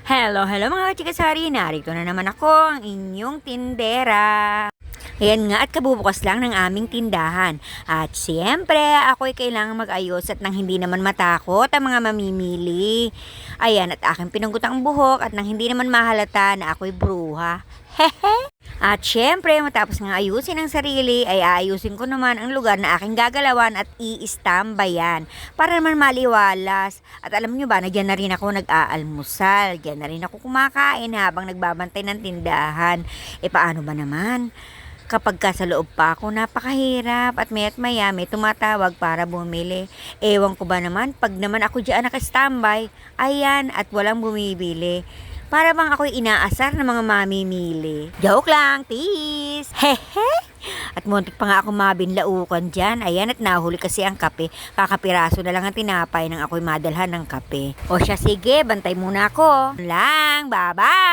Hello mga kachikasari, narito na naman ako, ang inyong tindera. Ayan nga at kabubukas lang ng aming tindahan. At siyempre, ako'y kailangan mag-ayos at nang hindi naman matakot ang mga mamimili. Ayan, at aking pinanggut ang buhok at nang hindi naman mahalata na ako'y bruha. Hehe! At syempre, matapos nga ayusin ang sarili, ay aayusin ko naman ang lugar na aking gagalawan at i-istambayan para naman maliwalas. At alam nyo ba, na dyan na rin ako nag-aalmusal. Dyan na rin ako kumakain habang nagbabantay ng tindahan. E paano ba naman? Kapag ka sa loob pa ako, napakahirap at maya't maya may tumatawag para bumili. Ewan ko ba naman, pag naman ako dyan nakastambay, ayan at walang bumibili. Para bang ako'y inaasar ng mga mamimili. Joke lang, tis! Hehe! At muntik pa nga ako mabinlaukan dyan. Ayan, at nahuli kasi ang kape. Kakapiraso na lang ang tinapay nang ako'y madalhan ng kape. O siya, sige, bantay muna ako. Lang, bye-bye!